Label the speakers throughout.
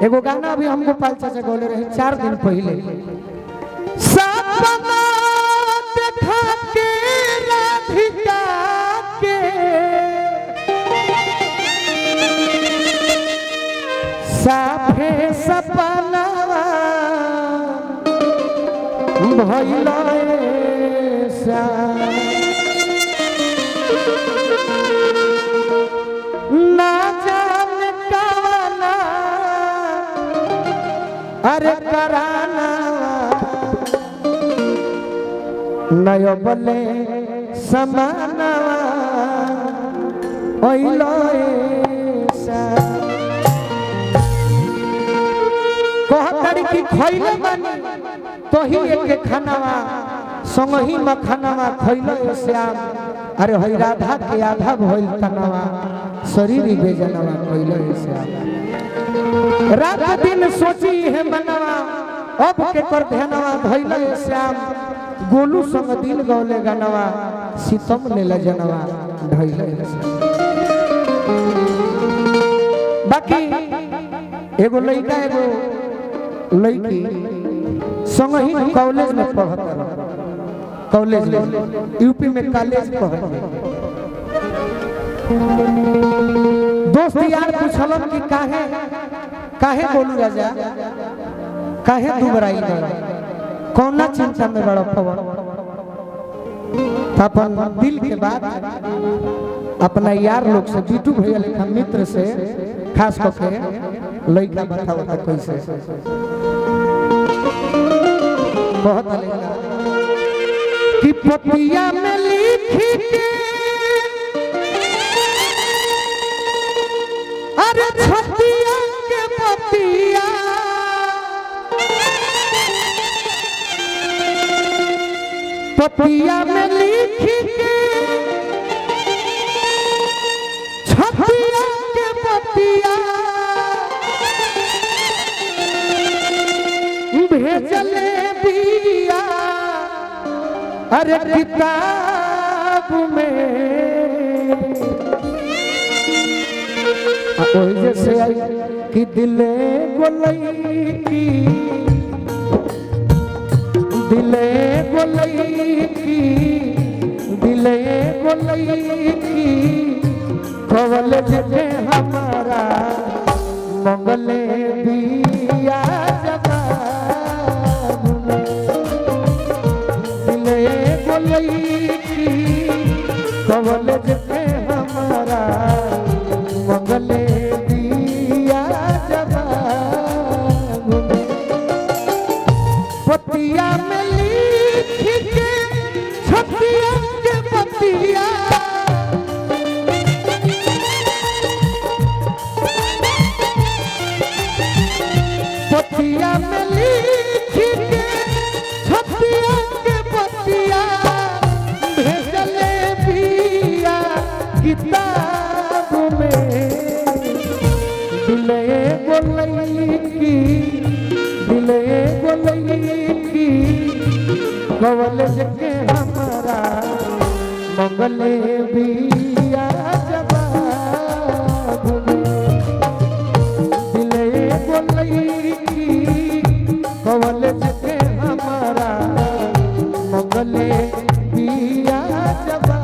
Speaker 1: एगो गाना अभी हमको पाल चाचा बोले रहे 4 दिन पहले, सपना देखा के राधिका के साफे सपनावा भइल सा ना जाने कवना अरे कराना नयो बले समानवा ओइल सा कहतरी की खइले बानी तोही एक खानावा संगही मखानावा खइले श्याम अरे हई राधा के आधा भइल तनावा शरीर बेजनवा खइले श्याम रात दिन सोची है मनवा अब के कर ध्यानवा धइले श्याम गोलू संग दिल गौले गनवा सीतम ले लजनवा धइले श्याम। बाकी एगो लइका एगो लड़की संग ही कॉलेज में पढ़त रहे, कॉलेज में यूपी में कॉलेज पढ़त दोस्त यार पूछलन कि काहे काहे बोलू राजा काहे दुबराई कर कौना चिंता में बड़ा पवन अपन दिल के बात अपना यार लोग से जीतू भैया लेखा मित्र से खास करके लड़का बताओ कैसे बहुत अलग कि पतिया में लिखी के अरे छतिया के पतिया पतिया में लिखी के छतिया के पतिया भेजले बिया अरे किताब में ओए जैसे आई कि दिले गोलई की दिले गोलई की दिले गोलई की कवल जे हमारा मंगले बिया कवलेज पे हमारा मंगले दिया जवाब पतिया में लिख के छतिया के पतिया पतिया में लिख के छतिया के पतिया किताब में दिले गोलई की कवलेज के हमारा मंगले बिया जवाब दिले गोलई की कवलेज के हमारा मंगले बिया जवाब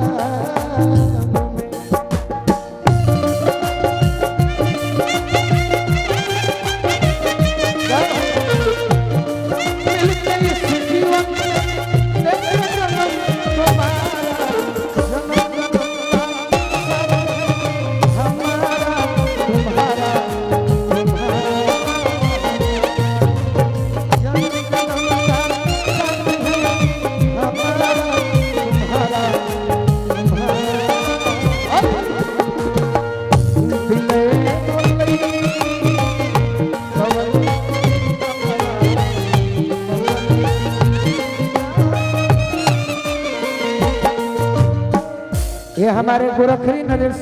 Speaker 1: ये हमारे गोरखरी नरेश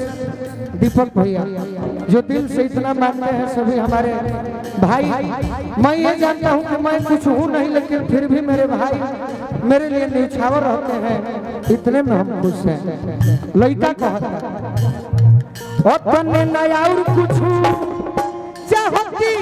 Speaker 1: दीपक भैया जो दिल से इतना मानते हैं सभी हमारे भाई। मैं ये जानता हूँ कि मैं कुछ हूँ नहीं लेकिन फिर भी मेरे भाई मेरे लिए न्यौछावर रहते हैं, इतने में हम खुश हैं। लड़का कहता अपने नया और कुछ चाहती